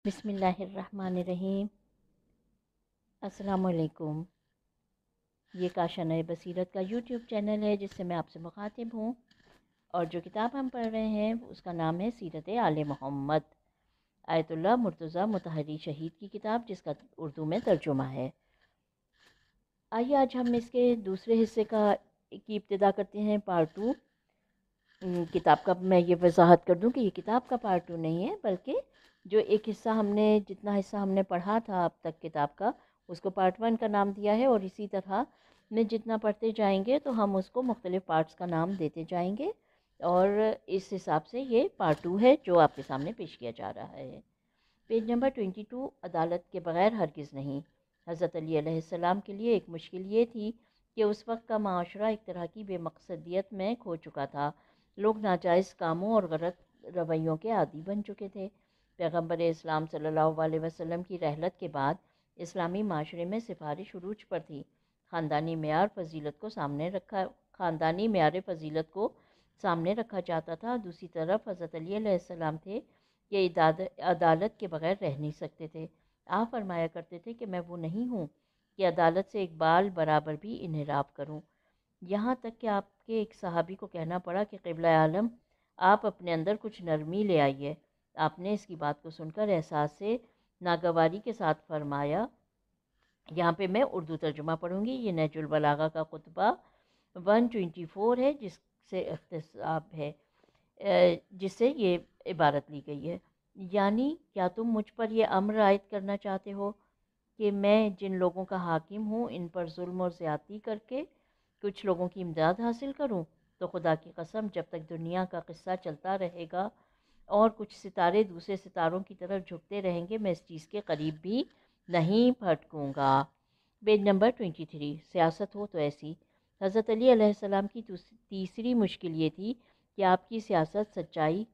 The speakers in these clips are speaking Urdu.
بسم اللہ الرحمن الرحیم۔ السلام علیکم۔ یہ کاشا نئے بصیرت کا یوٹیوب چینل ہے جس سے میں آپ سے مخاطب ہوں، اور جو کتاب ہم پڑھ رہے ہیں اس کا نام ہے سیرت آل محمد، آیت اللہ مرتضیٰ مطہری شہید کی کتاب، جس کا اردو میں ترجمہ ہے۔ آئیے آج ہم اس کے دوسرے حصے کی ابتدا کرتے ہیں، پارٹ 2۔ کتاب کا میں یہ وضاحت کر دوں کہ یہ کتاب کا پارٹ 2 نہیں ہے، بلکہ جو ایک حصہ جتنا حصہ ہم نے پڑھا تھا اب تک کتاب کا، اس کو پارٹ 1 کا نام دیا ہے، اور اسی طرح میں جتنا پڑھتے جائیں گے تو ہم اس کو مختلف پارٹس کا نام دیتے جائیں گے، اور اس حساب سے یہ پارٹ 2 ہے جو آپ کے سامنے پیش کیا جا رہا ہے۔ پیج نمبر 22، عدالت کے بغیر ہرگز نہیں۔ حضرت علی علیہ السلام کے لیے ایک مشکل یہ تھی کہ اس وقت کا معاشرہ ایک طرح کی بے مقصدیت میں کھو چکا تھا۔ لوگ ناجائز کاموں اور غلط رویوں کے عادی بن چکے تھے۔ پیغمبر اسلام صلی اللہ علیہ وسلم کی رحلت کے بعد اسلامی معاشرے میں سفارش عروج پر تھی۔ خاندانی معیار فضیلت کو سامنے رکھا جاتا تھا۔ دوسری طرف حضرت علی علیہ السلام تھے کہ عدالت کے بغیر رہ نہیں سکتے تھے۔ آپ فرمایا کرتے تھے کہ میں وہ نہیں ہوں کہ عدالت سے ایک بال برابر بھی انحراف کروں، یہاں تک کہ آپ کے ایک صحابی کو کہنا پڑا کہ قبلہ عالم، آپ اپنے اندر کچھ نرمی لے آئیے۔ آپ نے اس کی بات کو سن کر احساس سے ناگواری کے ساتھ فرمایا، یہاں پہ میں اردو ترجمہ پڑھوں گی، یہ نہج البلاغہ کا خطبہ 124 ہے، جس سے اختصاب ہے، جس سے یہ عبارت لی گئی ہے۔ یعنی کیا تم مجھ پر یہ امر عائد کرنا چاہتے ہو کہ میں جن لوگوں کا حاکم ہوں ان پر ظلم اور زیادتی کر کے کچھ لوگوں کی امداد حاصل کروں؟ تو خدا کی قسم، جب تک دنیا کا قصہ چلتا رہے گا اور کچھ ستارے دوسرے ستاروں کی طرف جھکتے رہیں گے، میں اس چیز کے قریب بھی نہیں پھٹکوں گا۔ پیج نمبر 23، سیاست ہو تو ایسی۔ حضرت علی علیہ السلام کی تیسری مشکل یہ تھی کہ آپ کی سیاست سچائی،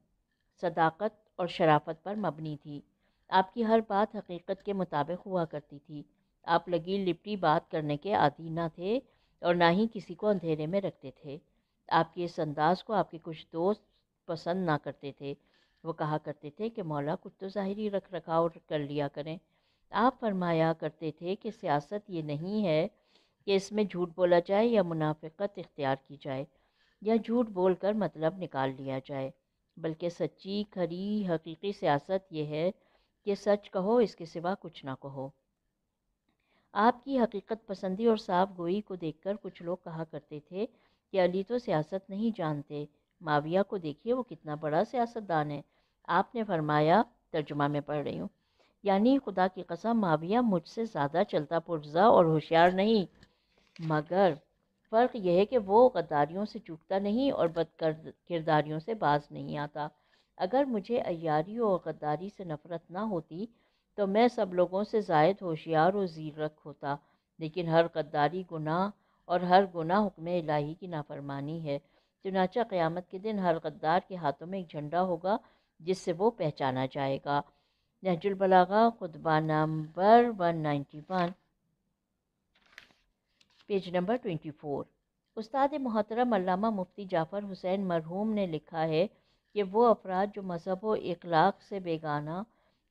صداقت اور شرافت پر مبنی تھی۔ آپ کی ہر بات حقیقت کے مطابق ہوا کرتی تھی۔ آپ لگی لپٹی بات کرنے کے عادی نہ تھے اور نہ ہی کسی کو اندھیرے میں رکھتے تھے۔ آپ کے اس انداز کو آپ کے کچھ دوست پسند نہ کرتے تھے۔ وہ کہا کرتے تھے کہ مولا کچھ تو ظاہری رکھ رکھاؤ کر لیا کریں۔ آپ فرمایا کرتے تھے کہ سیاست یہ نہیں ہے کہ اس میں جھوٹ بولا جائے یا منافقت اختیار کی جائے یا جھوٹ بول کر مطلب نکال لیا جائے، بلکہ سچی، کھری، حقیقی سیاست یہ ہے کہ سچ کہو، اس کے سوا کچھ نہ کہو۔ آپ کی حقیقت پسندی اور صاف گوئی کو دیکھ کر کچھ لوگ کہا کرتے تھے کہ علی تو سیاست نہیں جانتے، معاویہ کو دیکھیے وہ کتنا بڑا سیاستدان ہے۔ آپ نے فرمایا، ترجمہ میں پڑھ رہی ہوں، یعنی خدا کی قسم معاویہ مجھ سے زیادہ چلتا پرزا اور ہوشیار نہیں، مگر فرق یہ ہے کہ وہ غداریوں سے چوکتا نہیں اور بد کرداریوں سے باز نہیں آتا۔ اگر مجھے عیاری اور غداری سے نفرت نہ ہوتی تو میں سب لوگوں سے زائد ہوشیار و زیرک ہوتا، لیکن ہر غداری گناہ اور ہر گناہ حکم الہی کی نافرمانی ہے۔ چنانچہ قیامت کے دن ہر غدار کے ہاتھوں میں ایک جھنڈا ہوگا جس سے وہ پہچانا جائے گا۔ نہج البلاغہ خطبہ نمبر 191، پیج نمبر 24۔ استاد محترم علامہ مفتی جعفر حسین مرحوم نے لکھا ہے کہ وہ افراد جو مذہب و اخلاق سے بیگانہ،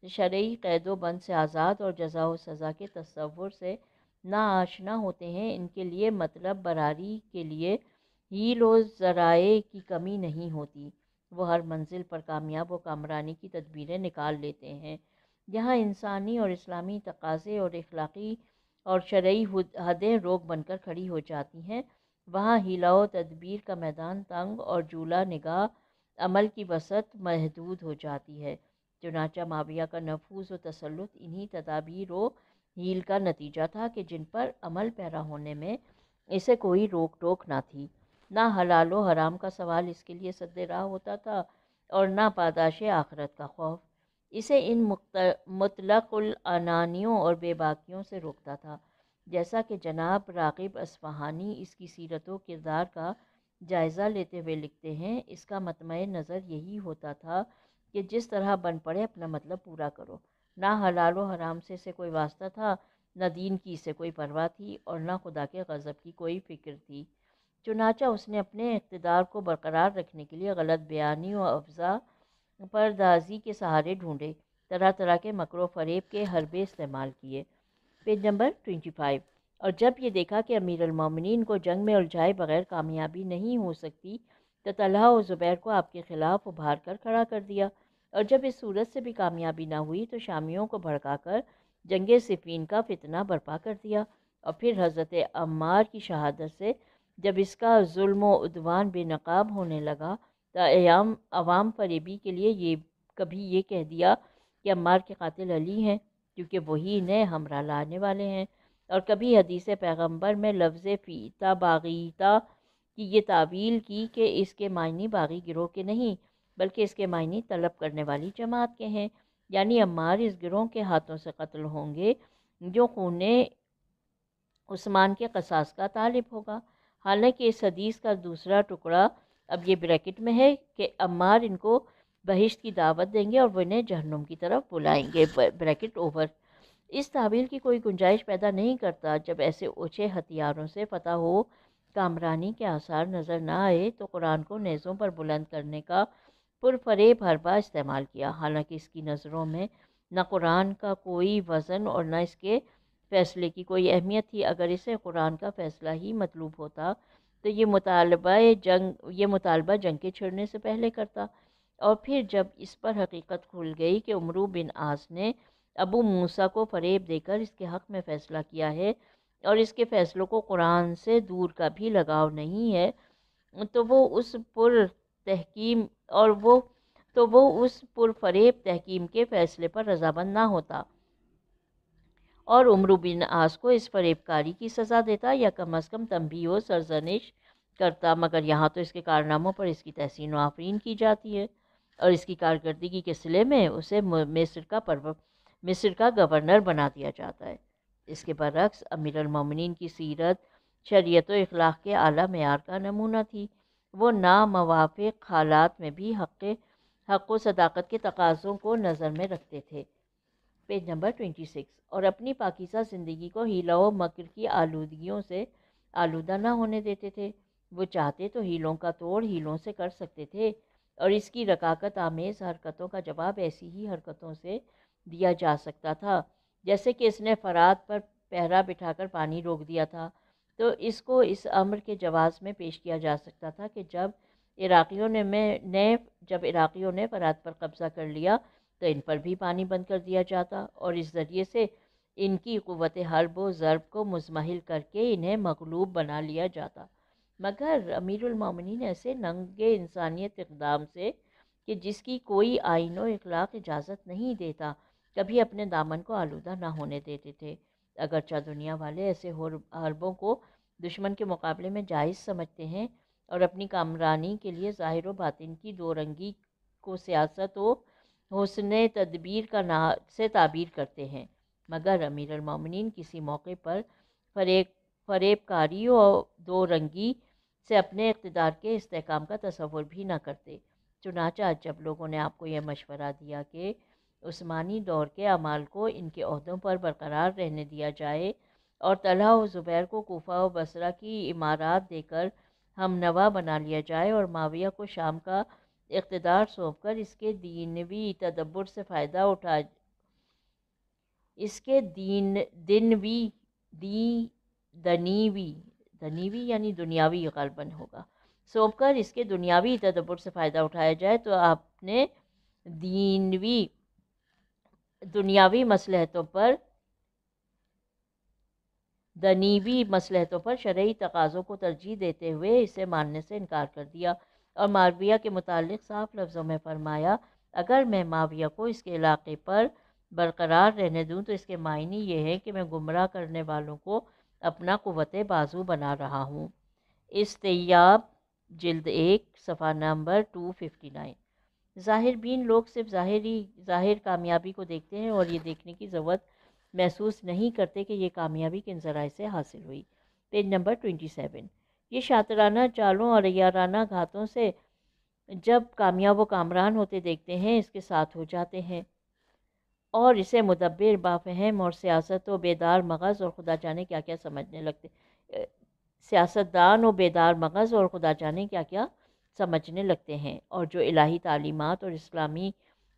شرعی قید و بند سے آزاد اور جزا و سزا کے تصور سے ناآشنا ہوتے ہیں، ان کے لیے مطلب براری کے لیے ہیل و ذرائع کی کمی نہیں ہوتی۔ وہ ہر منزل پر کامیاب و کامرانی کی تدبیریں نکال لیتے ہیں۔ جہاں انسانی اور اسلامی تقاضے اور اخلاقی اور شرعی حدیں روک بن کر کھڑی ہو جاتی ہیں، وہاں ہیلا و تدبیر کا میدان تنگ اور جولا نگاہ عمل کی وسعت محدود ہو جاتی ہے۔ چنانچہ معاویہ کا نفوذ و تسلط انہی تدابیر و ہیل کا نتیجہ تھا کہ جن پر عمل پیرا ہونے میں اسے کوئی روک ٹوک نہ تھی۔ نہ حلال و حرام کا سوال اس کے لیے سد راہ ہوتا تھا اور نہ پاداش آخرت کا خوف۔ اسے ان مطلق العنانیوں اور بے باکیوں سے روکتا تھا۔ جیسا کہ جناب راغب اصفہانی اس کی سیرت و کردار کا جائزہ لیتے ہوئے لکھتے ہیں، اس کا مطمع نظر یہی ہوتا تھا کہ جس طرح بن پڑے اپنا مطلب پورا کرو۔ نہ حلال و حرام سے اسے کوئی واسطہ تھا، نہ دین کی اسے کوئی پرواہ تھی، اور نہ خدا کے غضب کی کوئی فکر تھی۔ چنانچہ اس نے اپنے اقتدار کو برقرار رکھنے کے لیے غلط بیانی و افزا پردازی کے سہارے ڈھونڈے۔ طرح طرح کے مکر و فریب کے حربے استعمال کیے۔ Page number 25۔ اور جب یہ دیکھا کہ امیر المومنین کو جنگ میں الجھائے بغیر کامیابی نہیں ہو سکتی تو طلحہ و زبیر کو آپ کے خلاف ابھار کر کھڑا کر دیا، اور جب اس صورت سے بھی کامیابی نہ ہوئی تو شامیوں کو بھڑکا کر جنگ صفین کا فتنہ برپا کر دیا، اور پھر حضرت عمار کی شہادت سے جب اس کا ظلم و عدوان بے نقاب ہونے لگا تو عوام فریبی کے لیے کبھی یہ کہہ دیا کہ عمار کے قاتل علی ہیں کیونکہ وہی انہیں ہمراہ لانے والے ہیں، اور کبھی حدیث پیغمبر میں لفظ فیتا باغیتا کی یہ تعویل کی کہ اس کے معنی باغی گروہ کے نہیں بلکہ اس کے معنی طلب کرنے والی جماعت کے ہیں، یعنی عمار اس گروہ کے ہاتھوں سے قتل ہوں گے جو خون عثمان کے قصاص کا طالب ہوگا۔ حالانکہ اس حدیث کا دوسرا ٹکڑا اب یہ بریکٹ میں ہے کہ عمار ان کو بہشت کی دعوت دیں گے اور وہ انہیں جہنم کی طرف بلائیں گے، بریکٹ اوور۔ اس تعویل کی کوئی گنجائش پیدا نہیں کرتا۔ جب ایسے اوچھے ہتھیاروں سے فتح ہو کامرانی کے آثار نظر نہ آئے تو قرآن کو نیزوں پر بلند کرنے کا پرفریب حربہ استعمال کیا، حالانکہ اس کی نظروں میں نہ قرآن کا کوئی وزن اور نہ اس کے فیصلے کی کوئی اہمیت تھی۔ اگر اسے قرآن کا فیصلہ ہی مطلوب ہوتا تو یہ مطالبہ جنگ کے چھڑنے سے پہلے کرتا، اور پھر جب اس پر حقیقت کھل گئی کہ عمرو بن عاص نے ابو موسیٰ کو فریب دے کر اس کے حق میں فیصلہ کیا ہے اور اس کے فیصلوں کو قرآن سے دور کا بھی لگاؤ نہیں ہے، تو وہ اس پرفریب تحکیم کے فیصلے پر رضامند نہ ہوتا اور عمرو بن عاص کو اس فریب کاری کی سزا دیتا یا کم از کم تنبیہ و سرزنش کرتا، مگر یہاں تو اس کے کارناموں پر اس کی تحسین و آفرین کی جاتی ہے اور اس کی کارکردگی کے صلے میں اسے مصر کا گورنر بنا دیا جاتا ہے۔ اس کے برعکس امیر المومنین کی سیرت شریعت و اخلاق کے اعلیٰ معیار کا نمونہ تھی۔ وہ ناموافق حالات میں بھی حق و صداقت کے تقاضوں کو نظر میں رکھتے تھے۔ Page number 26۔ اور اپنی پاکیزہ زندگی کو ہیلا و مکر کی آلودگیوں سے آلودہ نہ ہونے دیتے تھے۔ وہ چاہتے تو ہیلوں کا توڑ ہیلوں سے کر سکتے تھے، اور اس کی رکاکت آمیز حرکتوں کا جواب ایسی ہی حرکتوں سے دیا جا سکتا تھا، جیسے کہ اس نے فرات پر پہرا بٹھا کر پانی روک دیا تھا، تو اس کو اس امر کے جواز میں پیش کیا جا سکتا تھا کہ جب عراقیوں نے فرات پر قبضہ کر لیا تو ان پر بھی پانی بند کر دیا جاتا اور اس ذریعے سے ان کی قوت حرب و ضرب کو مزمحل کر کے انہیں مغلوب بنا لیا جاتا، مگر امیر المومنین ایسے ننگے انسانیت اقدام سے کہ جس کی کوئی آئین و اخلاق اجازت نہیں دیتا کبھی اپنے دامن کو آلودہ نہ ہونے دیتے تھے۔ اگرچہ دنیا والے ایسے حربوں کو دشمن کے مقابلے میں جائز سمجھتے ہیں اور اپنی کامرانی کے لیے ظاہر و باطن کی دو رنگی کو سیاست و حسن تدبیر سے تعبیر کرتے ہیں، مگر امیر المومنین کسی موقع پر فریب کاری و دو رنگی سے اپنے اقتدار کے استحکام کا تصور بھی نہ کرتے۔ چنانچہ جب لوگوں نے آپ کو یہ مشورہ دیا کہ عثمانی دور کے اعمال کو ان کے عہدوں پر برقرار رہنے دیا جائے اور طلحہ و زبیر کو کوفہ و بصرہ کی امارات دے کر ہم نوا بنا لیا جائے اور معاویہ کو شام کا اقتدار سونپ کر اس کے دینوی تدبر سے فائدہ اٹھایا جائے تو آپ نے دنیاوی مصلحتوں پر شرعی تقاضوں کو ترجیح دیتے ہوئے اسے ماننے سے انکار کر دیا اور معاویہ کے متعلق صاف لفظوں میں فرمایا، اگر میں معاویہ کو اس کے علاقے پر برقرار رہنے دوں تو اس کے معنی یہ ہے کہ میں گمراہ کرنے والوں کو اپنا قوت بازو بنا رہا ہوں۔ استیاب جلد 1 صفحہ نمبر 259۔ ظاہر بین لوگ صرف ظاہر کامیابی کو دیکھتے ہیں اور یہ دیکھنے کی ضرورت محسوس نہیں کرتے کہ یہ کامیابی کن ذرائع سے حاصل ہوئی۔ Page number 27۔ یہ شاطرانہ چالوں اور عیارانہ گھاتوں سے جب کامیاب و کامران ہوتے دیکھتے ہیں اس کے ساتھ ہو جاتے ہیں اور اسے مدبر بافہم اور سیاست و بیدار مغز اور خدا جانے کیا کیا سمجھنے لگتے سیاستدان و بیدار مغز اور خدا جانے کیا کیا سمجھنے لگتے ہیں، اور جو الہی تعلیمات اور اسلامی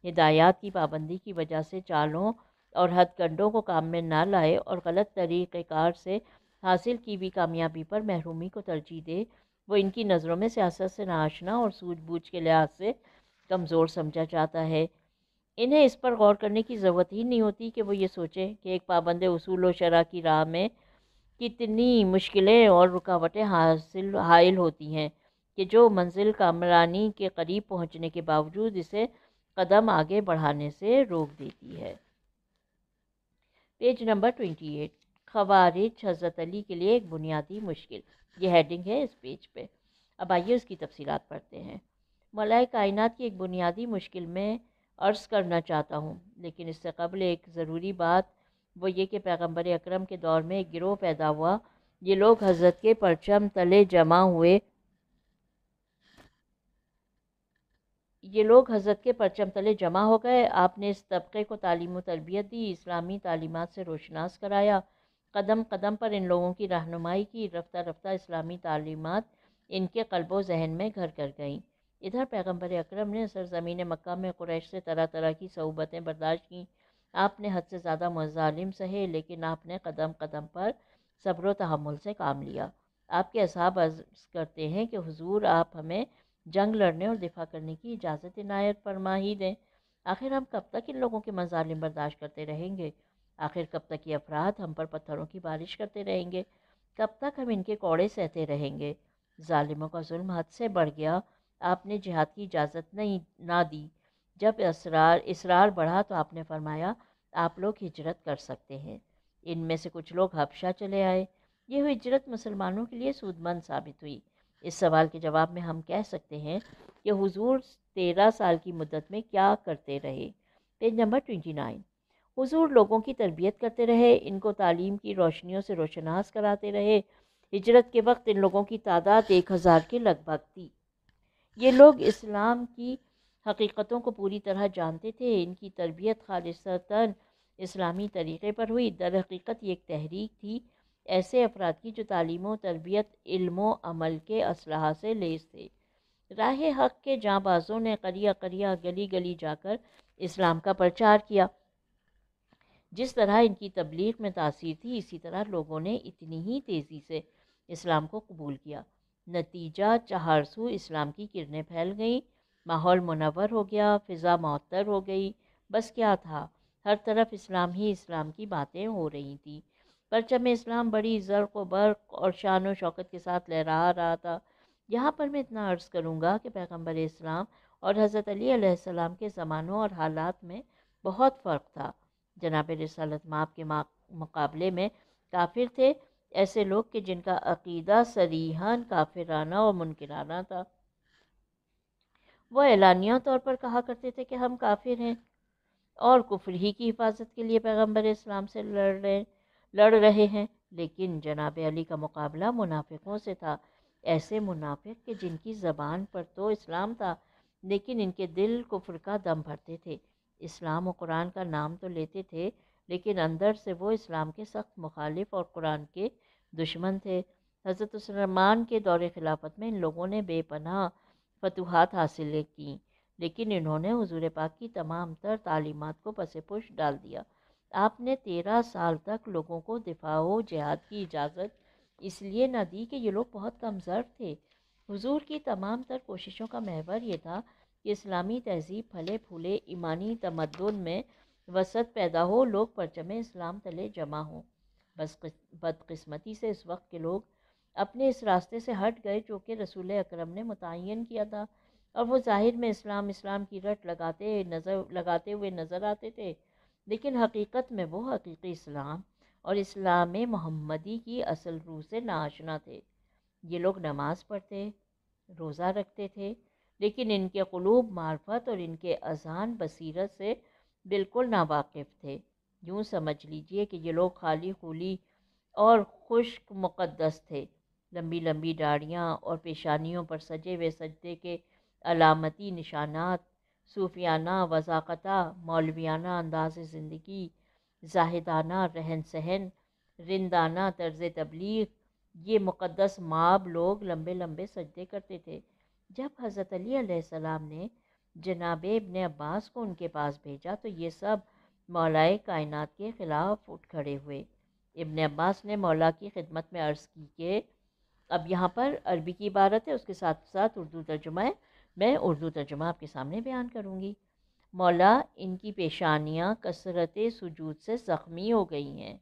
ہدایات کی پابندی کی وجہ سے چالوں اور ہتھ کنڈوں کو کام میں نہ لائے اور غلط طریقہ کار سے حاصل کی بھی کامیابی پر محرومی کو ترجیح دے، وہ ان کی نظروں میں سیاست سے ناآشنا اور سوجھ بوجھ کے لحاظ سے کمزور سمجھا جاتا ہے۔ انہیں اس پر غور کرنے کی ضرورت ہی نہیں ہوتی کہ وہ یہ سوچیں کہ ایک پابند اصول و شرع کی راہ میں کتنی مشکلیں اور رکاوٹیں حائل ہوتی ہیں کہ جو منزل کامرانی کے قریب پہنچنے کے باوجود اسے قدم آگے بڑھانے سے روک دیتی ہے۔ پیج نمبر 28، خوارج حضرت علی کے لیے ایک بنیادی مشکل، یہ ہیڈنگ ہے اس پیج پہ۔ اب آئیے اس کی تفصیلات پڑھتے ہیں۔ مولائے کائنات کی ایک بنیادی مشکل میں عرض کرنا چاہتا ہوں، لیکن اس سے قبل ایک ضروری بات وہ یہ کہ پیغمبر اکرم کے دور میں ایک گروہ پیدا ہوا، یہ لوگ حضرت کے پرچم تلے جمع ہوئے، ہو گئے۔ آپ نے اس طبقے کو تعلیم و تربیت دی، اسلامی تعلیمات سے روشناس کرایا، قدم قدم پر ان لوگوں کی رہنمائی کی، رفتہ رفتہ اسلامی تعلیمات ان کے قلب و ذہن میں گھر کر گئیں۔ ادھر پیغمبر اکرم نے سرزمین مکہ میں قریش سے طرح طرح کی صعوبتیں برداشت کیں، آپ نے حد سے زیادہ مظالم سہے، لیکن آپ نے قدم قدم پر صبر و تحمل سے کام لیا۔ آپ کے اصحاب عرض کرتے ہیں کہ حضور آپ ہمیں جنگ لڑنے اور دفاع کرنے کی اجازت عنایت فرما ہی دیں۔ آخر ہم کب تک ان لوگوں کے مظالم برداشت کرتے رہیں گے؟ آخر کب تک یہ افراد ہم پر پتھروں کی بارش کرتے رہیں گے؟ کب تک ہم ان کے کوڑے سہتے رہیں گے؟ ظالموں کا ظلم حد سے بڑھ گیا، آپ نے جہاد کی اجازت نہ دی۔ جب اصرار بڑھا تو آپ نے فرمایا آپ لوگ ہجرت کر سکتے ہیں۔ ان میں سے کچھ لوگ حبشہ چلے آئے۔ یہ ہجرت مسلمانوں کے لیے سود مند ثابت ہوئی۔ اس سوال کے جواب میں ہم کہہ سکتے ہیں کہ حضور 13 سال کی مدت میں کیا کرتے رہے۔ پیج نمبر 29، حضور لوگوں کی تربیت کرتے رہے، ان کو تعلیم کی روشنیوں سے روشناس کراتے رہے۔ ہجرت کے وقت ان لوگوں کی تعداد 1000 کے لگ بھگ تھی۔ یہ لوگ اسلام کی حقیقتوں کو پوری طرح جانتے تھے، ان کی تربیت خالصتاً اسلامی طریقے پر ہوئی۔ در حقیقت یہ ایک تحریک تھی ایسے افراد کی جو تعلیم و تربیت، علم و عمل کے اسلحہ سے لیس تھے۔ راہ حق کے جاں بازوں نے قریہ قریہ، گلی گلی جا کر اسلام کا پرچار کیا۔ جس طرح ان کی تبلیغ میں تاثیر تھی، اسی طرح لوگوں نے اتنی ہی تیزی سے اسلام کو قبول کیا۔ نتیجہ چہارسو اسلام کی کرنیں پھیل گئیں، ماحول منور ہو گیا، فضا معطر ہو گئی۔ بس کیا تھا، ہر طرف اسلام ہی اسلام کی باتیں ہو رہی تھیں۔ پرچم اسلام بڑی زرق و برق اور شان و شوکت کے ساتھ لہرا رہا تھا۔ یہاں پر میں اتنا عرض کروں گا کہ پیغمبر اسلام اور حضرت علی علیہ السلام کے زمانوں اور حالات میں بہت فرق تھا۔ جناب رسالت مآب کے مقابلے میں کافر تھے ایسے لوگ کہ جن کا عقیدہ صریحاً کافرانہ اور منکرانہ تھا۔ وہ اعلانیہ طور پر کہا کرتے تھے کہ ہم کافر ہیں اور کفر ہی کی حفاظت کے لیے پیغمبر اسلام سے لڑ رہے ہیں، لیکن جناب علی کا مقابلہ منافقوں سے تھا، ایسے منافق کہ جن کی زبان پر تو اسلام تھا لیکن ان کے دل کفر کا دم بھرتے تھے۔ اسلام و قرآن کا نام تو لیتے تھے لیکن اندر سے وہ اسلام کے سخت مخالف اور قرآن کے دشمن تھے۔ حضرت عثمان کے دور خلافت میں ان لوگوں نے بے پناہ فتوحات حاصل کیں، لیکن انہوں نے حضور پاک کی تمام تر تعلیمات کو پس پش ڈال دیا۔ آپ نے 13 سال تک لوگوں کو دفاع و جہاد کی اجازت اس لیے نہ دی کہ یہ لوگ بہت کمزور تھے۔ حضور کی تمام تر کوششوں کا محور یہ تھا کہ اسلامی تہذیب پھلے پھولے، ایمانی تمدن میں وسعت پیدا ہو، لوگ پرچم اسلام تلے جمع ہوں۔ بس بدقسمتی سے اس وقت کے لوگ اپنے اس راستے سے ہٹ گئے جو کہ رسول اکرم نے متعین کیا تھا، اور وہ ظاہر میں اسلام کی رٹ لگاتے ہوئے نظر آتے تھے، لیکن حقیقت میں وہ حقیقی اسلام اور اسلام محمدی کی اصل روح سے ناآشنا تھے۔ یہ لوگ نماز پڑھتے، روزہ رکھتے تھے، لیکن ان کے قلوب معرفت اور ان کے اذہان بصیرت سے بالکل ناواقف تھے۔ یوں سمجھ لیجئے کہ یہ لوگ خالی خولی اور خشک مقدس تھے۔ لمبی لمبی داڑھیاں اور پیشانیوں پر سجے ہوئے سجدے کے علامتی نشانات، صوفیانہ وضاقتہ، مولویانہ انداز زندگی، زاہدانہ رہن سہن، رندانہ طرز تبلیغ، یہ مقدس مآب لوگ لمبے لمبے سجدے کرتے تھے۔ جب حضرت علی علیہ السلام نے جناب ابن عباس کو ان کے پاس بھیجا تو یہ سب مولائے کائنات کے خلاف اٹھ کھڑے ہوئے۔ ابن عباس نے مولا کی خدمت میں عرض کی کہ اب یہاں پر عربی کی عبارت ہے، اس کے ساتھ ساتھ اردو ترجمہ ہے، میں اردو ترجمہ آپ کے سامنے بیان کروں گی۔ مولا، ان کی پیشانیاں کثرت سجود سے زخمی ہو گئی ہیں،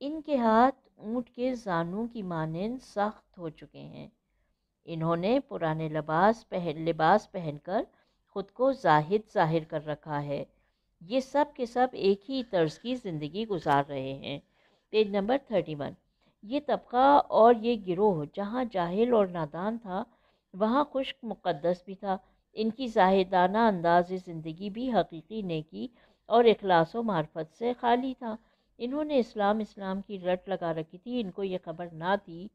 ان کے ہاتھ اونٹ کے زانوں کی مانند سخت ہو چکے ہیں، انہوں نے پرانے لباس پہن کر خود کو زاہد ظاہر کر رکھا ہے، یہ سب کے سب ایک ہی طرز کی زندگی گزار رہے ہیں۔ Page number 31۔ یہ طبقہ اور یہ گروہ جہاں جاہل اور نادان تھا وہاں خشک مقدس بھی تھا، ان کی زاہدانہ انداز زندگی بھی حقیقی نیکی اور اخلاص و معرفت سے خالی تھا۔ انہوں نے اسلام کی رٹ لگا رکھی تھی، ان کو یہ خبر نہ تھی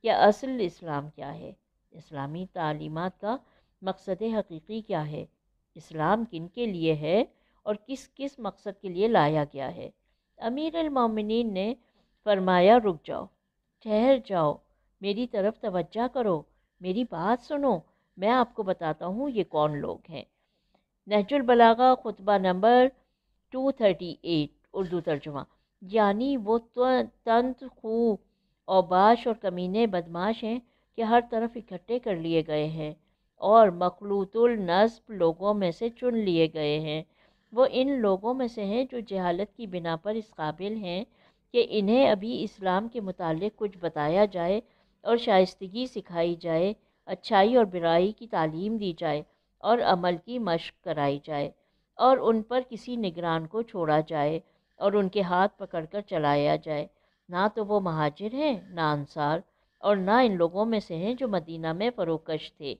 کہ اصل اسلام کیا ہے، اسلامی تعلیمات کا مقصد حقیقی کیا ہے، اسلام کن کے لیے ہے اور کس کس مقصد کے لیے لایا گیا ہے۔ امیر المومنین نے فرمایا، رک جاؤ، ٹھہر جاؤ، میری طرف توجہ کرو، میری بات سنو، میں آپ کو بتاتا ہوں یہ کون لوگ ہیں۔ نہج البلاغہ خطبہ نمبر 238 اردو ترجمہ۔ یعنی وہ تنت خو، اوباش اور کمینے بدماش ہیں کہ ہر طرف اکٹھے کر لیے گئے ہیں اور مخلوط النسب لوگوں میں سے چن لیے گئے ہیں۔ وہ ان لوگوں میں سے ہیں جو جہالت کی بنا پر اس قابل ہیں کہ انہیں ابھی اسلام کے متعلق کچھ بتایا جائے اور شائستگی سکھائی جائے، اچھائی اور برائی کی تعلیم دی جائے اور عمل کی مشق کرائی جائے، اور ان پر کسی نگران کو چھوڑا جائے اور ان کے ہاتھ پکڑ کر چلایا جائے۔ نہ تو وہ مہاجر ہیں، نہ انصار، اور نہ ان لوگوں میں سے ہیں جو مدینہ میں فروکش تھے۔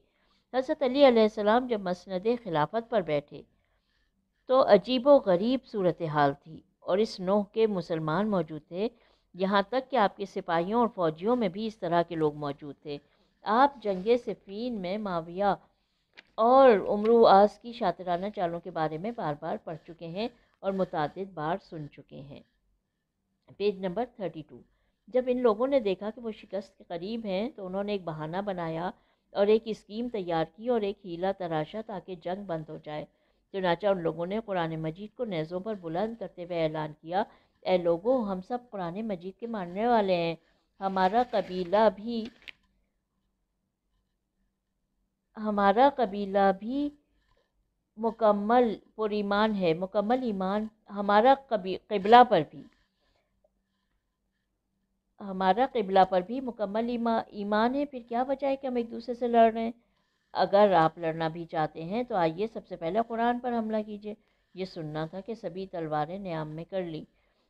حضرت علی علیہ السلام جب مسند خلافت پر بیٹھے تو عجیب و غریب صورتحال تھی، اور اس نوع کے مسلمان موجود تھے، یہاں تک کہ آپ کے سپاہیوں اور فوجیوں میں بھی اس طرح کے لوگ موجود تھے۔ آپ جنگ صفین میں معاویہ اور عمرو آس کی شاطرانہ چالوں کے بارے میں بار بار پڑھ چکے ہیں اور متعدد بار سن چکے ہیں۔ Page number 32۔ جب ان لوگوں نے دیکھا کہ وہ شکست کے قریب ہیں تو انہوں نے ایک بہانہ بنایا اور ایک اسکیم تیار کی اور ایک ہیلا تراشا تاکہ جنگ بند ہو جائے۔ چنانچہ ان لوگوں نے قرآن مجید کو نیزوں پر بلند کرتے ہوئے اعلان کیا، اے لوگو، ہم سب قرآن مجید کے ماننے والے ہیں، ہمارا قبیلہ بھی مکمل پر ایمان ہے، مکمل ایمان ہمارا قبلہ پر بھی مکمل ایمان ہے، پھر کیا وجہ ہے کہ ہم ایک دوسرے سے لڑ رہے ہیں؟ اگر آپ لڑنا بھی چاہتے ہیں تو آئیے سب سے پہلے قرآن پر حملہ کیجیے۔ یہ سننا تھا کہ سبھی تلواریں نیام میں کر لی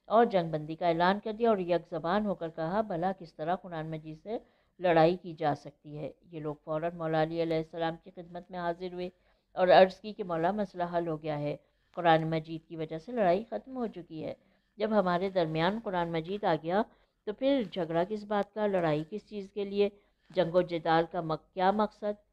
اور جنگ بندی کا اعلان کر دیا اور یک زبان ہو کر کہا، بھلا کس طرح قرآن مجید سے لڑائی کی جا سکتی ہے۔ یہ لوگ فوراً مولا علی علیہ السلام کی خدمت میں حاضر ہوئے اور عرض کی کہ مولا، مسئلہ حل ہو گیا ہے، قرآن مجید کی وجہ سے لڑائی ختم ہو چکی ہے۔ جب ہمارے درمیان قرآن مجید آ گیا تو پھر جھگڑا کس بات کا، لڑائی کس چیز کے لیے، جنگ و جدال کا کیا مقصد؟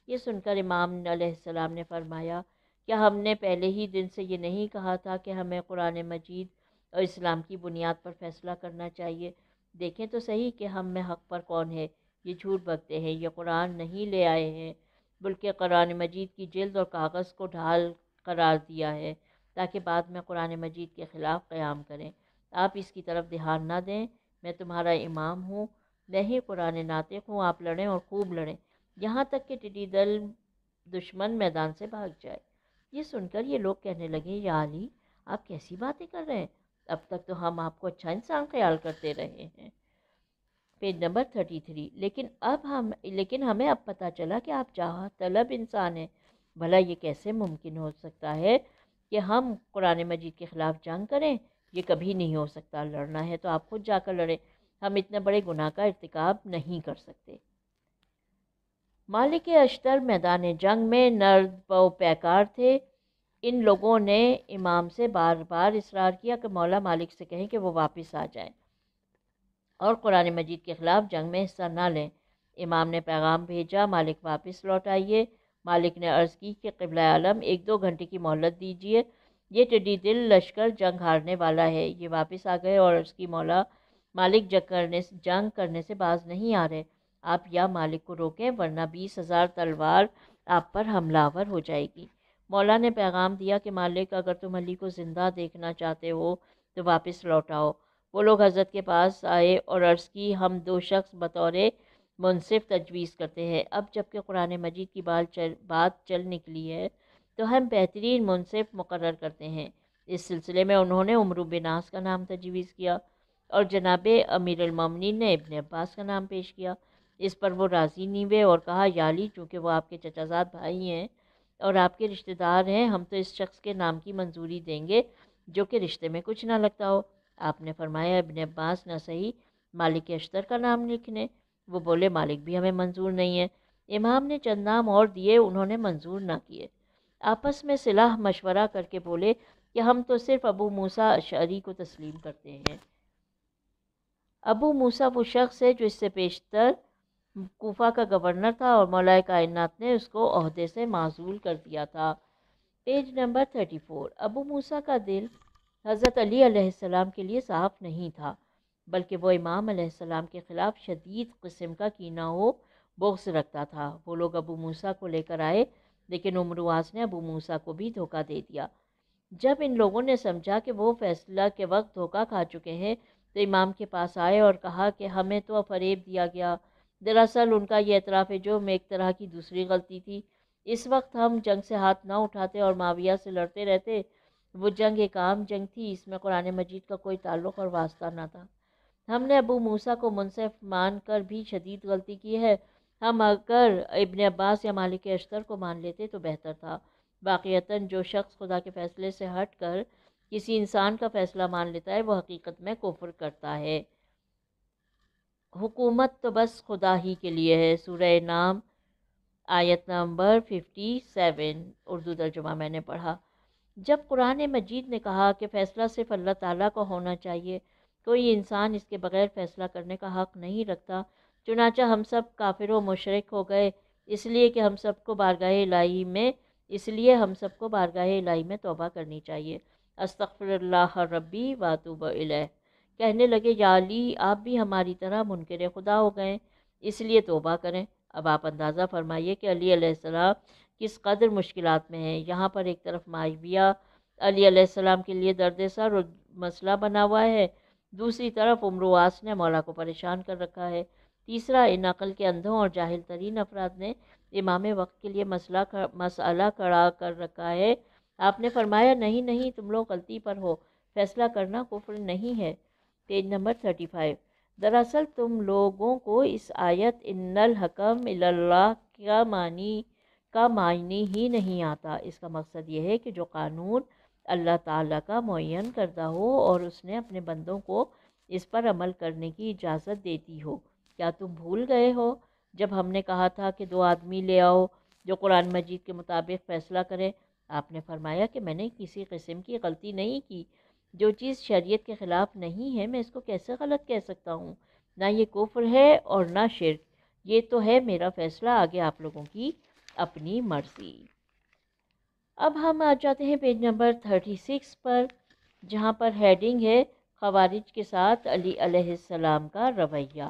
یہ سن کر امام علیہ السلام نے فرمایا، کیا ہم نے پہلے ہی دن سے یہ نہیں کہا تھا کہ ہمیں قرآن مجید اور اسلام کی بنیاد پر فیصلہ کرنا چاہیے؟ دیکھیں تو صحیح کہ ہم میں حق پر کون ہے۔ یہ جھوٹ بکتے ہیں، یہ قرآن نہیں لے آئے ہیں بلکہ قرآن مجید کی جلد اور کاغذ کو ڈھال قرار دیا ہے تاکہ بعد میں قرآن مجید کے خلاف قیام کریں۔ آپ اس کی طرف دھیان نہ دیں، میں تمہارا امام ہوں، میں ہی قرآن ناطق ہوں، آپ لڑیں اور خوب لڑیں یہاں تک کہ ٹڈی دل دشمن میدان سے بھاگ جائے۔ یہ سن کر یہ لوگ کہنے لگے، یا علی، آپ کیسی باتیں کر رہے ہیں؟ اب تک تو ہم آپ کو اچھا انسان خیال کرتے رہے ہیں۔ Page number 33۔ لیکن ہمیں اب پتہ چلا کہ آپ چاہ طلب انسان ہیں۔ بھلا یہ کیسے ممکن ہو سکتا ہے کہ ہم قرآن مجید کے خلاف جنگ کریں؟ یہ کبھی نہیں ہو سکتا۔ لڑنا ہے تو آپ خود جا کر لڑیں، ہم اتنے بڑے گناہ کا ارتکاب نہیں کر سکتے۔ مالک اشتر میدان جنگ میں نرد و پیکار تھے۔ ان لوگوں نے امام سے بار بار اصرار کیا کہ مولا مالک سے کہیں کہ وہ واپس آ جائیں اور قرآن مجید کے خلاف جنگ میں حصہ نہ لیں۔ امام نے پیغام بھیجا، مالک واپس لوٹ آئیے۔ مالک نے عرض کی کہ قبلہ عالم 1-2 گھنٹے کی مہلت دیجیے، یہ ٹڈی دل لشکر جنگ ہارنے والا ہے۔ یہ واپس آ گئے اور عرض کی، مولا مالک جنگ کرنے سے باز نہیں آ رہے، آپ یا مالک کو روکیں ورنہ 20,000 تلوار آپ پر حملہ آور ہو جائے گی۔ مولا نے پیغام دیا کہ مالک اگر تم علی کو زندہ دیکھنا چاہتے ہو تو واپس لوٹ آؤ۔ وہ لوگ حضرت کے پاس آئے اور عرض کی ہم 2 شخص بطور منصف تجویز کرتے ہیں۔ اب جب کہ قرآن مجید کی بات چل نکلی ہے تو ہم بہترین منصف مقرر کرتے ہیں۔ اس سلسلے میں انہوں نے عمرو بن عاص کا نام تجویز کیا اور جناب امیر المومنین نے ابن عباس کا نام پیش کیا۔ اس پر وہ راضی نہیں ہوئے اور کہا یا علی، چونکہ وہ آپ کے چچا زاد بھائی ہیں اور آپ کے رشتہ دار ہیں، ہم تو اس شخص کے نام کی منظوری دیں گے جو کہ رشتے میں کچھ نہ لگتا ہو۔ آپ نے فرمایا ابن عباس نہ صحیح مالک اشتر کا نام لکھنے۔ وہ بولے مالک بھی ہمیں منظور نہیں ہے۔ امام نے چند نام اور دیے، انہوں نے منظور نہ کیے۔ آپس میں صلاح مشورہ کر کے بولے کہ ہم تو صرف ابو موسیٰ اشعری کو تسلیم کرتے ہیں۔ ابو موسیٰ وہ شخص ہے جو اس سے پیشتر کوفہ کا گورنر تھا اور مولا کائنات نے اس کو عہدے سے معزول کر دیا تھا۔ Page number 34۔ ابو موسیٰ کا دل حضرت علی علیہ السلام کے لیے صاف نہیں تھا، بلکہ وہ امام علیہ السلام کے خلاف شدید قسم کا کینہ و بغض رکھتا تھا۔ وہ لوگ ابو موسیٰ کو لے کر آئے، لیکن عمرو عاص نے ابو موسیٰ کو بھی دھوکہ دے دیا۔ جب ان لوگوں نے سمجھا کہ وہ فیصلہ کے وقت دھوکہ کھا چکے ہیں تو امام کے پاس آئے اور کہا کہ ہمیں تو فریب دیا گیا۔ دراصل ان کا یہ اعتراف جرم ایک طرح کی دوسری غلطی تھی۔ اس وقت ہم جنگ سے ہاتھ نہ اٹھاتے اور معاویہ سے لڑتے رہتے۔ وہ جنگ ایک عام جنگ تھی، اس میں قرآن مجید کا کوئی تعلق اور واسطہ نہ تھا۔ ہم نے ابو موسیٰ کو منصف مان کر بھی شدید غلطی کی ہے۔ ہم اگر ابن عباس یا مالک اشتر کو مان لیتے تو بہتر تھا۔ واقعتاً جو شخص خدا کے فیصلے سے ہٹ کر کسی انسان کا فیصلہ مان لیتا ہے وہ حقیقت میں کفر کرتا ہے۔ حکومت تو بس خدا ہی کے لیے ہے۔ سورہ نام آیت نمبر 57 اردو ترجمہ میں نے پڑھا۔ جب قرآن مجید نے کہا کہ فیصلہ صرف اللہ تعالیٰ کا ہونا چاہیے، کوئی انسان اس کے بغیر فیصلہ کرنے کا حق نہیں رکھتا، چنانچہ ہم سب کافر و مشرک ہو گئے، اس لیے ہم سب کو بارگاہ الہی میں توبہ کرنی چاہیے۔ استغفر اللہ ربی واتوب الیہ۔ کہنے لگے یا علی، آپ بھی ہماری طرح منکر خدا ہو گئے، اس لیے توبہ کریں۔ اب آپ اندازہ فرمائیے کہ علی علیہ السلام کس قدر مشکلات میں ہیں۔ یہاں پر ایک طرف معاویہ علی علیہ السلام کے لیے درد سر اور مسئلہ بنا ہوا ہے، دوسری طرف عمرو عاص نے مولا کو پریشان کر رکھا ہے، تیسرا ان عقل کے اندھوں اور جاہل ترین افراد نے امام وقت کے لیے مسئلہ کھڑا کر رکھا ہے۔ آپ نے فرمایا نہیں نہیں، تم لوگ غلطی پر ہو، فیصلہ کرنا کفر نہیں ہے۔ Page number 35۔ دراصل تم لوگوں کو اس آیت ان الحکم الی اللہ کا معنی ہی نہیں آتا۔ اس کا مقصد یہ ہے کہ جو قانون اللہ تعالیٰ کا معین کردہ ہو اور اس نے اپنے بندوں کو اس پر عمل کرنے کی اجازت دیتی ہو۔ کیا تم بھول گئے ہو جب ہم نے کہا تھا کہ 2 آدمی لے آؤ جو قرآن مجید کے مطابق فیصلہ کریں؟ آپ نے فرمایا کہ میں نے کسی قسم کی غلطی نہیں کی۔ جو چیز شریعت کے خلاف نہیں ہے میں اس کو کیسے غلط کہہ سکتا ہوں؟ نہ یہ کفر ہے اور نہ شرک، یہ تو ہے میرا فیصلہ، آگے آپ لوگوں کی اپنی مرضی۔ اب ہم آ جاتے ہیں پیج نمبر 36 پر، جہاں پر ہیڈنگ ہے خوارج کے ساتھ علی علیہ السلام کا رویہ۔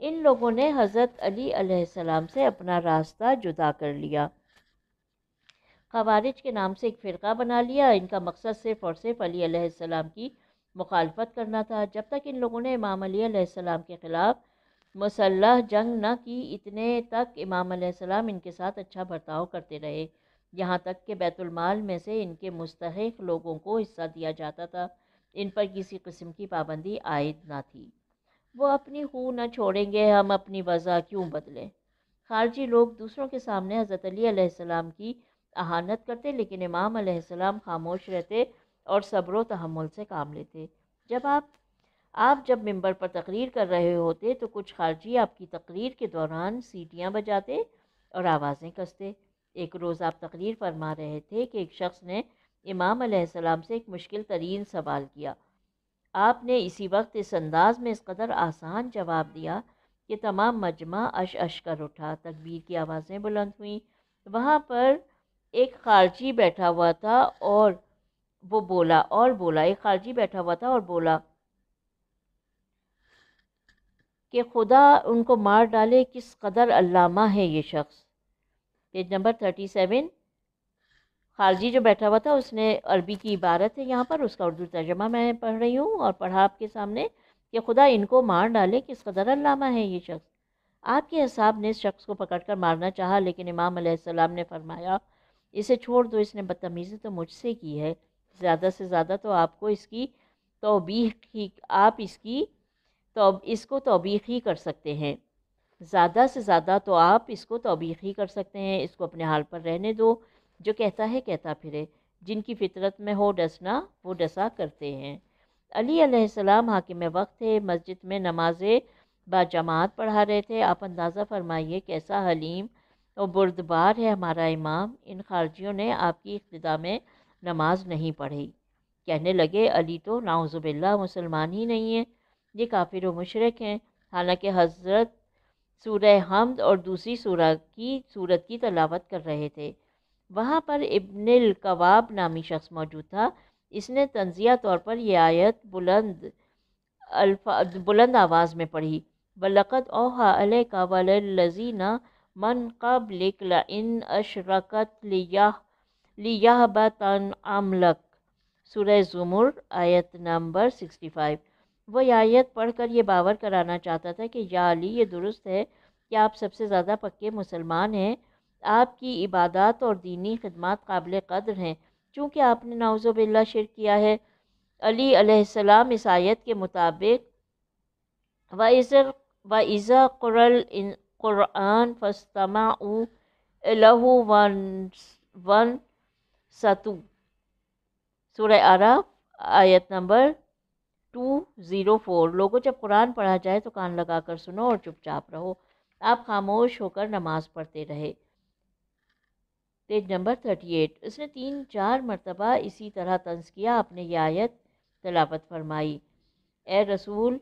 ان لوگوں نے حضرت علی علیہ السلام سے اپنا راستہ جدا کر لیا، خوارج کے نام سے ایک فرقہ بنا لیا۔ ان کا مقصد صرف اور صرف علی علیہ السلام کی مخالفت کرنا تھا۔ جب تک ان لوگوں نے امام علی علیہ السلام کے خلاف مسلح جنگ نہ کی، اتنے تک امام علیہ السلام ان کے ساتھ اچھا برتاؤ کرتے رہے، یہاں تک کہ بیت المال میں سے ان کے مستحق لوگوں کو حصہ دیا جاتا تھا۔ ان پر کسی قسم کی پابندی عائد نہ تھی۔ وہ اپنی خو نہ چھوڑیں گے، ہم اپنی وضع کیوں بدلیں؟ خارجی لوگ دوسروں کے سامنے حضرت علی علیہ السلام کی اہانت کرتے، لیکن امام علیہ السلام خاموش رہتے اور صبر و تحمل سے کام لیتے۔ جب ممبر پر تقریر کر رہے ہوتے تو کچھ خارجی آپ کی تقریر کے دوران سیٹیاں بجاتے اور آوازیں کستے۔ ایک روز آپ تقریر فرما رہے تھے کہ ایک شخص نے امام علیہ السلام سے ایک مشکل ترین سوال کیا۔ آپ نے اسی وقت اس انداز میں اس قدر آسان جواب دیا کہ تمام مجمع اش کر اٹھا، تکبیر کی آوازیں بلند ہوئیں۔ وہاں پر ایک خارجی بیٹھا ہوا تھا اور بولا ایک خارجی بیٹھا ہوا تھا اور بولا کہ خدا ان کو مار ڈالے، کس قدر علامہ ہے یہ شخص۔ Page number 37۔ خارجی جو بیٹھا ہوا تھا اس نے عربی کی عبارت ہے یہاں پر، اس کا اردو ترجمہ میں پڑھ رہی ہوں اور پڑھا آپ کے سامنے کہ خدا ان کو مار ڈالے، کس قدر علامہ ہے یہ شخص۔ آپ کے اصحاب نے اس شخص کو پکڑ کر مارنا چاہا، لیکن امام علیہ السلام نے فرمایا اسے چھوڑ دو، اس نے بدتمیزی تو مجھ سے کی ہے، زیادہ سے زیادہ تو آپ کو اس کی توبیخ ہی آپ اس کو توبیخ ہی کر سکتے ہیں، زیادہ سے زیادہ تو آپ اس کو توبیخ ہی کر سکتے ہیں، اس کو اپنے حال پر رہنے دو، جو کہتا ہے کہتا پھرے، جن کی فطرت میں ہو ڈسنا وہ ڈسا کرتے ہیں۔ علی علیہ السلام حاکم وقت تھے، مسجد میں نمازیں با جماعت پڑھا رہے تھے۔ آپ اندازہ فرمائیے کیسا حلیم اور بردبار ہے ہمارا امام، ان خارجیوں نے آپ کی اقتداء میں نماز نہیں پڑھی۔ کہنے لگے علی تو نعوذ باللہ مسلمان ہی نہیں ہے، یہ کافر و مشرک ہیں، حالانکہ حضرت سورہ حمد اور دوسری سورت کی تلاوت کر رہے تھے۔ وہاں پر ابن القواب نامی شخص موجود تھا، اس نے تنزیہ طور پر یہ آیت بلند آواز میں پڑھی، وَلَقَدْ أَوْحَىٰ إِلَيْكَ وَإِلَى مَنْ قَبْلِكَ لَئِنْ أَشْرَكْتَ لَيَحْبَطَنَّ عَمَلُكَ، سورہ زمر آیت نمبر 65۔ وہ یہ آیت پڑھ کر یہ باور کرانا چاہتا تھا کہ یا علی یہ درست ہے کہ آپ سب سے زیادہ پکے مسلمان ہیں، آپ کی عبادات اور دینی خدمات قابل قدر ہیں، چونکہ آپ نے نعوذ باللہ شرک کیا ہے۔ علی علیہ السلام اس آیت کے مطابق وَإِذَا قُرِئَ الْقُرْآنُ فَاسْتَمِعُوا لَهُ وَانصَتُوا، سورہ اعراف آیت نمبر 204۔ لوگوں جب قرآن پڑھا جائے تو کان لگا کر سنو اور چپ چاپ رہو۔ آپ خاموش ہو کر نماز پڑھتے رہے۔ Page number 38۔ اس نے 3-4 مرتبہ اسی طرح طنز کیا، آپ نے یہ آیت تلاوت فرمائی، اے رسول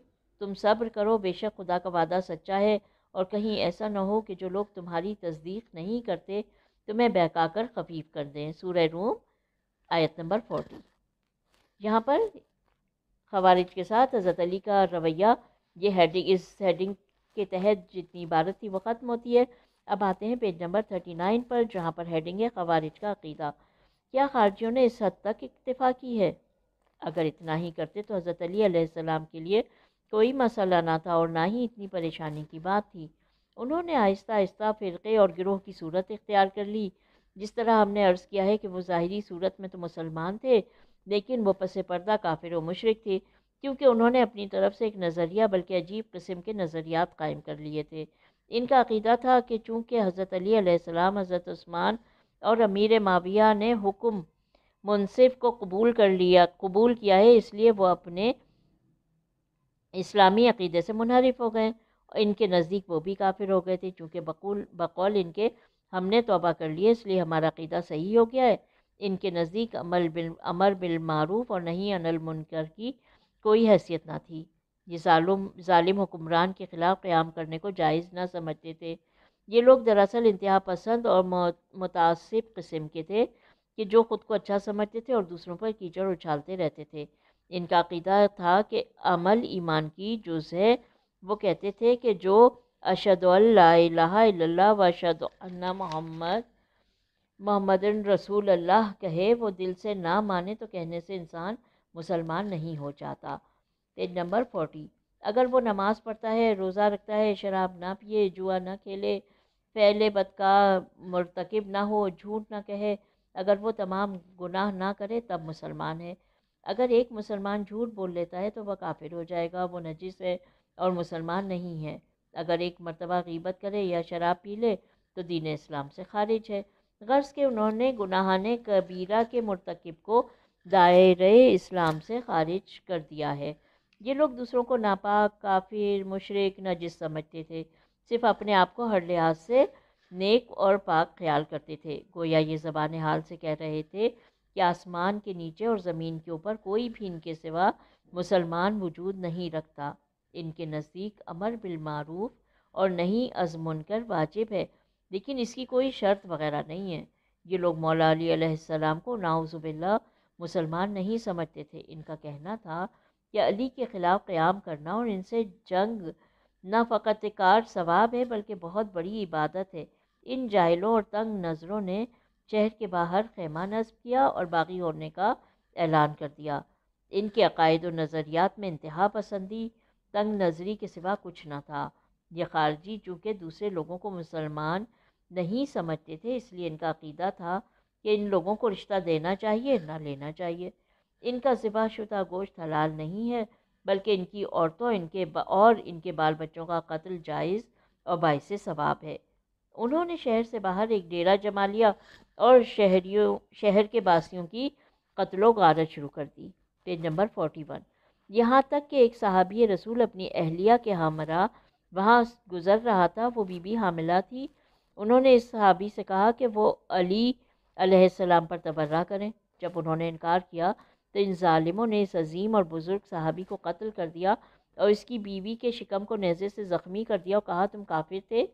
تم صبر کرو، بے شک خدا کا وعدہ سچا ہے، اور کہیں ایسا نہ ہو کہ جو لوگ تمہاری تصدیق نہیں کرتے تمہیں بہکا کر خفیف کر دیں، سورہ روم آیت نمبر 40۔ یہاں پر خوارج کے ساتھ حضرت علی کا رویہ، اس ہیڈنگ کے تحت جتنی عبارت تھی وہ ختم ہوتی ہے۔ اب آتے ہیں پیج نمبر 39 پر، جہاں پر ہیڈنگ ہے خوارج کا عقیدہ۔ کیا خارجیوں نے اس حد تک اکتفا کی ہے؟ اگر اتنا ہی کرتے تو حضرت علی علیہ السلام کے لیے کوئی مسئلہ نہ تھا اور نہ ہی اتنی پریشانی کی بات تھی۔ انہوں نے آہستہ آہستہ فرقے اور گروہ کی صورت اختیار کر لی۔ جس طرح ہم نے عرض کیا ہے کہ وہ ظاہری صورت میں تو مسلمان تھے، لیکن وہ پس پردہ کافر و مشرک تھے، کیونکہ انہوں نے اپنی طرف سے ایک نظریہ بلکہ عجیب قسم کے نظریات قائم کر لیے تھے۔ ان کا عقیدہ تھا کہ چونکہ حضرت علی علیہ السلام، حضرت عثمان اور امیر معاویہ نے حکم منصف کو قبول کیا ہے، اس لیے وہ اپنے اسلامی عقیدے سے منحرف ہو گئے۔ ان کے نزدیک وہ بھی کافر ہو گئے تھے، چونکہ بقول ان کے ہم نے توبہ کر لی ہے اس لیے ہمارا عقیدہ صحیح ہو گیا ہے۔ ان کے نزدیک امر بالمعروف اور نہی عن المنکر کی کوئی حیثیت نہ تھی۔ یہ ظالم حکمران کے خلاف قیام کرنے کو جائز نہ سمجھتے تھے۔ یہ لوگ دراصل انتہا پسند اور متعصب قسم کے تھے کہ جو خود کو اچھا سمجھتے تھے اور دوسروں پر کیچڑ اچھالتے رہتے تھے۔ ان کا عقیدہ تھا کہ عمل ایمان کی جز ہے۔ وہ کہتے تھے کہ جو اشہد ان لا الہ الا اللہ و اشہد ان محمد رسول اللہ کہے، وہ دل سے نہ مانے تو کہنے سے انسان مسلمان نہیں ہو جاتا۔ Page number 40۔ اگر وہ نماز پڑھتا ہے، روزہ رکھتا ہے، شراب نہ پیے، جوا نہ کھیلے، فعل بد کا مرتکب نہ ہو، جھوٹ نہ کہے، اگر وہ تمام گناہ نہ کرے تب مسلمان ہے۔ اگر ایک مسلمان جھوٹ بول لیتا ہے تو وہ کافر ہو جائے گا، وہ نجس ہے اور مسلمان نہیں ہے۔ اگر ایک مرتبہ غیبت کرے یا شراب پی لے تو دین اسلام سے خارج ہے۔ غرض کہ انہوں نے گناہان کبیرہ کے مرتکب کو دائرۂ اسلام سے خارج کر دیا ہے۔ یہ لوگ دوسروں کو ناپاک، کافر، مشرک، نجس سمجھتے تھے، صرف اپنے آپ کو ہر لحاظ سے نیک اور پاک خیال کرتے تھے۔ گویا یہ زبان حال سے کہہ رہے تھے کہ آسمان کے نیچے اور زمین کے اوپر کوئی بھی ان کے سوا مسلمان وجود نہیں رکھتا۔ ان کے نزدیک امر بالمعروف اور نہی از منکر واجب ہے، لیکن اس کی کوئی شرط وغیرہ نہیں ہے۔ یہ لوگ مولا علی علیہ السلام کو نعوذ باللہ مسلمان نہیں سمجھتے تھے۔ ان کا کہنا تھا کہ علی کے خلاف قیام کرنا اور ان سے جنگ نہ فقط کار ثواب ہے بلکہ بہت بڑی عبادت ہے۔ ان جاہلوں اور تنگ نظروں نے شہر کے باہر خیمہ نصب کیا اور باغی ہونے کا اعلان کر دیا۔ ان کے عقائد و نظریات میں انتہا پسندی، تنگ نظری کے سوا کچھ نہ تھا۔ یہ خارجی چونکہ دوسرے لوگوں کو مسلمان نہیں سمجھتے تھے، اس لیے ان کا عقیدہ تھا کہ ان لوگوں کو رشتہ دینا چاہیے نہ لینا چاہیے۔ ان کا ذبح شدہ گوشت حلال نہیں ہے، بلکہ ان کی عورتوں اور ان کے بال بچوں کا قتل جائز اور باعث ثواب ہے۔ انہوں نے شہر سے باہر ایک ڈیرا جما لیا اور شہر کے باسیوں کی قتل و غارت شروع کر دی۔ Page number 41۔ یہاں تک کہ ایک صحابی رسول اپنی اہلیہ کے ہمراہ وہاں گزر رہا تھا، وہ بی بی حاملہ تھی۔ انہوں نے اس صحابی سے کہا کہ وہ علی علیہ السلام پر تبرہ کریں۔ جب انہوں نے انکار کیا تو ان ظالموں نے اس عظیم اور بزرگ صحابی کو قتل کر دیا اور اس کی بیوی کے شکم کو نیزے سے زخمی کر دیا اور کہا تم کافر تھے،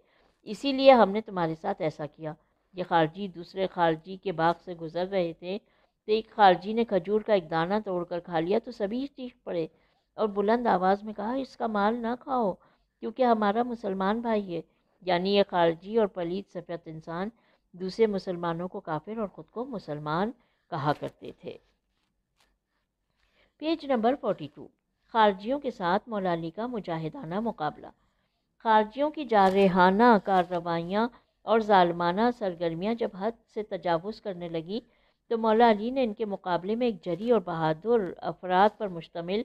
اسی لیے ہم نے تمہارے ساتھ ایسا کیا۔ یہ خارجی دوسرے خارجی کے باغ سے گزر رہے تھے تو ایک خارجی نے کھجور کا ایک دانہ توڑ کر کھا لیا تو سبھی چیخ پڑے اور بلند آواز میں کہا اس کا مال نہ کھاؤ کیونکہ ہمارا مسلمان بھائی ہے۔ یعنی یہ خارجی اور پلید صفت انسان دوسرے مسلمانوں کو کافر اور خود کو مسلمان کہا کرتے تھے۔ Page number 42۔ خارجیوں کے ساتھ مولا علی کا مجاہدانہ مقابلہ۔ خارجیوں کی جارحانہ کارروائیاں اور ظالمانہ سرگرمیاں جب حد سے تجاوز کرنے لگیں تو مولا علی نے ان کے مقابلے میں ایک جری اور بہادر افراد پر مشتمل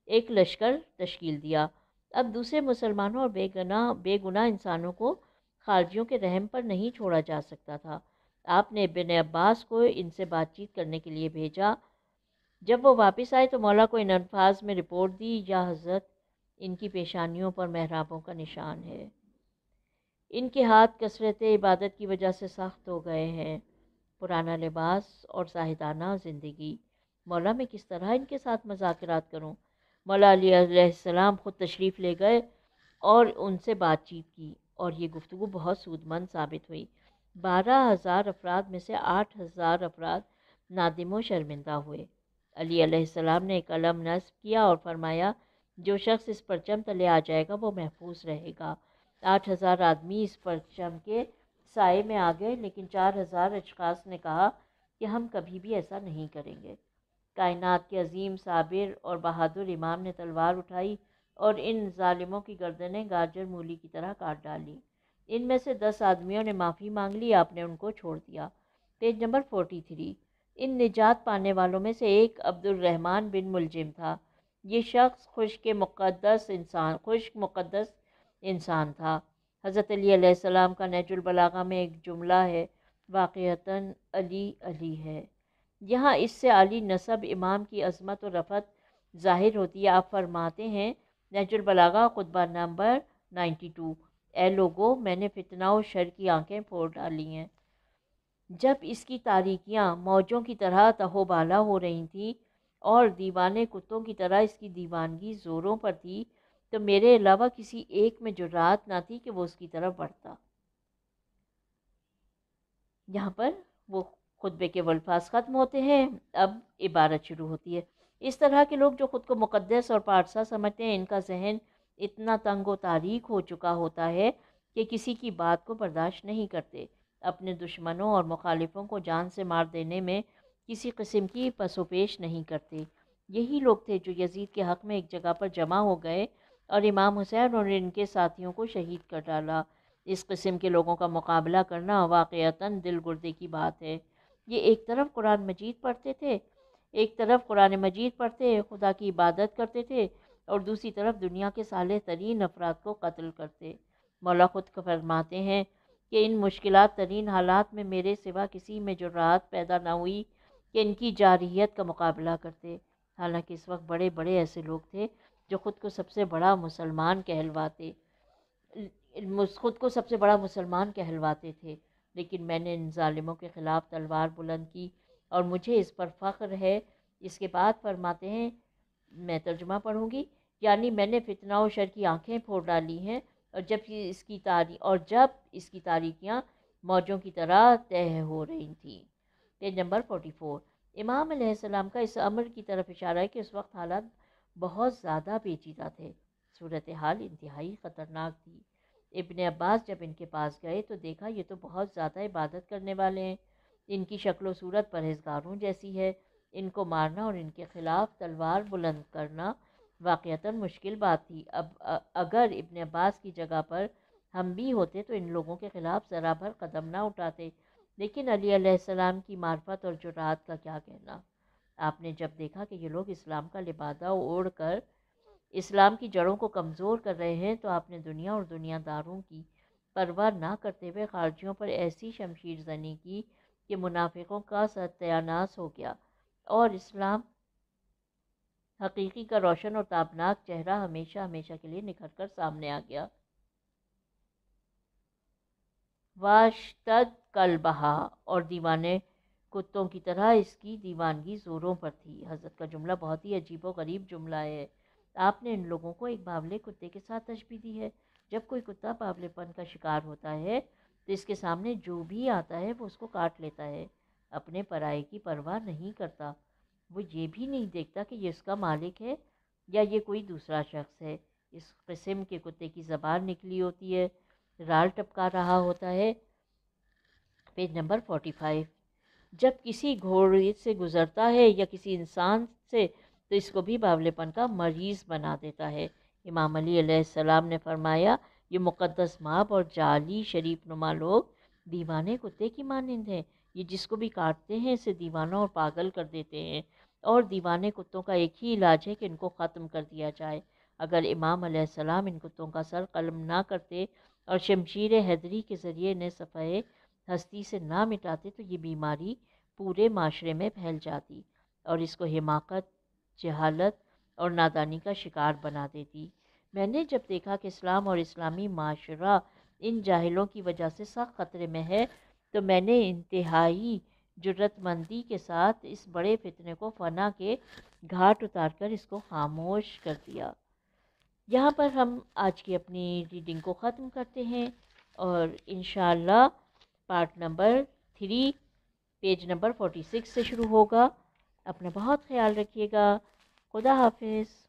ایک لشکر تشکیل دیا۔ اب دوسرے مسلمانوں اور بے گناہ انسانوں کو خارجیوں کے رحم پر نہیں چھوڑا جا سکتا تھا۔ آپ نے ابن عباس کو ان سے بات چیت کرنے کے لیے بھیجا۔ جب وہ واپس آئے تو مولا کو ان الفاظ میں رپورٹ دی، یا حضرت ان کی پیشانیوں پر محرابوں کا نشان ہے، ان کے ہاتھ کثرت عبادت کی وجہ سے سخت ہو گئے ہیں، پرانا لباس اور زاہدانہ زندگی، مولا میں کس طرح ان کے ساتھ مذاکرات کروں؟ مولا علی علیہ السلام خود تشریف لے گئے اور ان سے بات چیت کی اور یہ گفتگو بہت سودمند ثابت ہوئی۔ 12,000 افراد میں سے 8,000 افراد نادم و شرمندہ ہوئے۔ علی علیہ السلام نے ایک علم نصب کیا اور فرمایا جو شخص اس پرچم تلے آ جائے گا وہ محفوظ رہے گا۔ 8,000 آدمی اس پرچم کے سائے میں آ گئے، لیکن 4,000 اشخاص نے کہا کہ ہم کبھی بھی ایسا نہیں کریں گے۔ کائنات کے عظیم صابر اور بہادر امام نے تلوار اٹھائی اور ان ظالموں کی گردنیں گاجر مولی کی طرح کاٹ ڈالی۔ ان میں سے 10 آدمیوں نے معافی مانگ لی، آپ نے ان کو چھوڑ دیا۔ Page number 43۔ ان نجات پانے والوں میں سے ایک عبد الرحمن بن ملجم تھا۔ یہ شخص خشک مقدس انسان تھا۔ حضرت علی علیہ السلام کا نہج البلاغہ میں ایک جملہ ہے، واقعتاً علی علی ہے۔ یہاں اس سے عالی نسب امام کی عظمت و رفعت ظاہر ہوتی ہے۔ آپ فرماتے ہیں نہج البلاغہ خطبہ نمبر 92، اے لوگو میں نے فتنہ و شر کی آنکھیں پھوڑ ڈالی ہیں۔ جب اس کی تاریکیاں موجوں کی طرح تہو بالا ہو رہی تھیں اور دیوانے کتوں کی طرح اس کی دیوانگی زوروں پر تھی تو میرے علاوہ کسی ایک میں جرات نہ تھی کہ وہ اس کی طرف بڑھتا۔ یہاں پر وہ خطبے کے الفاظ ختم ہوتے ہیں، اب عبارت شروع ہوتی ہے۔ اس طرح کے لوگ جو خود کو مقدس اور پارسا سمجھتے ہیں، ان کا ذہن اتنا تنگ و تاریک ہو چکا ہوتا ہے کہ کسی کی بات کو برداشت نہیں کرتے، اپنے دشمنوں اور مخالفوں کو جان سے مار دینے میں کسی قسم کی پس و پیش نہیں کرتے۔ یہی لوگ تھے جو یزید کے حق میں ایک جگہ پر جمع ہو گئے اور امام حسین اور ان کے ساتھیوں کو شہید کر ڈالا۔ اس قسم کے لوگوں کا مقابلہ کرنا واقعتاً دل گردے کی بات ہے۔ یہ ایک طرف قرآن مجید پڑھتے خدا کی عبادت کرتے تھے اور دوسری طرف دنیا کے صالح ترین افراد کو قتل کرتے۔ مولا خود فرماتے ہیں کہ ان مشکلات ترین حالات میں میرے سوا کسی میں جرات پیدا نہ ہوئی کہ ان کی جارحیت کا مقابلہ کرتے، حالانکہ اس وقت بڑے بڑے ایسے لوگ تھے جو خود کو سب سے بڑا مسلمان کہلواتے تھے، لیکن میں نے ان ظالموں کے خلاف تلوار بلند کی اور مجھے اس پر فخر ہے۔ اس کے بعد فرماتے ہیں، میں ترجمہ پڑھوں گی، یعنی میں نے فتنہ و شر کی آنکھیں پھوڑ ڈالی ہیں اور جب اس کی تاریکیاں موجوں کی طرح تہ ہو رہی تھیں۔ Page number 44۔ امام علیہ السلام کا اس امر کی طرف اشارہ ہے کہ اس وقت حالات بہت زیادہ پیچیدہ تھے، صورتحال انتہائی خطرناک تھی۔ ابن عباس جب ان کے پاس گئے تو دیکھا یہ تو بہت زیادہ عبادت کرنے والے ہیں، ان کی شکل و صورت پرہیزگاروں جیسی ہے، ان کو مارنا اور ان کے خلاف تلوار بلند کرنا واقعتاً مشکل بات تھی۔ اگر ابن عباس کی جگہ پر ہم بھی ہوتے تو ان لوگوں کے خلاف ذرا بھر قدم نہ اٹھاتے، لیکن علی علیہ السلام کی معرفت اور جرأت کا کیا کہنا۔ آپ نے جب دیکھا کہ یہ لوگ اسلام کا لبادہ اوڑھ کر اسلام کی جڑوں کو کمزور کر رہے ہیں تو آپ نے دنیا اور دنیا داروں کی پرواہ نہ کرتے ہوئے خارجیوں پر ایسی شمشیر زنی کی کہ منافقوں کا ستیہ ناش ہو گیا، اور اسلام حقیقی کا روشن اور تابناک چہرہ ہمیشہ ہمیشہ کے لیے نکھر کر سامنے آ گیا۔ واشتد کلبہا، اور دیوانے کتوں کی طرح اس کی دیوانگی زوروں پر تھی۔ حضرت کا جملہ بہت ہی عجیب و غریب جملہ ہے۔ آپ نے ان لوگوں کو ایک باولے کتے کے ساتھ تشبیہ دی ہے۔ جب کوئی کتا باولے پن کا شکار ہوتا ہے تو اس کے سامنے جو بھی آتا ہے وہ اس کو کاٹ لیتا ہے، اپنے پرائے کی پرواہ نہیں کرتا۔ وہ یہ بھی نہیں دیکھتا کہ یہ اس کا مالک ہے یا یہ کوئی دوسرا شخص ہے۔ اس قسم کے کتے کی زبان نکلی ہوتی ہے، رال ٹپکا رہا ہوتا ہے۔ Page number 45۔ جب کسی گھوڑے سے گزرتا ہے یا کسی انسان سے تو اس کو بھی باولے پن کا مریض بنا دیتا ہے۔ امام علی علیہ السلام نے فرمایا، یہ مقدس مآب اور جعلی شریف نما لوگ دیوانے کتے کی مانند ہیں۔ یہ جس کو بھی کاٹتے ہیں اسے دیوانہ اور پاگل کر دیتے ہیں، اور دیوانے کتوں کا ایک ہی علاج ہے کہ ان کو ختم کر دیا جائے۔ اگر امام علیہ السلام ان کتوں کا سر قلم نہ کرتے اور شمشیر حیدری کے ذریعے انہیں صفحۂ ہستی سے نہ مٹاتے تو یہ بیماری پورے معاشرے میں پھیل جاتی اور اس کو حماقت، جہالت اور نادانی کا شکار بنا دیتی۔ میں نے جب دیکھا کہ اسلام اور اسلامی معاشرہ ان جاہلوں کی وجہ سے سخت خطرے میں ہے تو میں نے انتہائی جرأت مندی کے ساتھ اس بڑے فتنے کو فنا کے گھاٹ اتار کر اس کو خاموش کر دیا۔ یہاں پر ہم آج کی اپنی ریڈنگ کو ختم کرتے ہیں، اور انشاءاللہ پارٹ نمبر 3 پیج نمبر 46 سے شروع ہوگا۔ اپنا بہت خیال رکھیے گا۔ خدا حافظ۔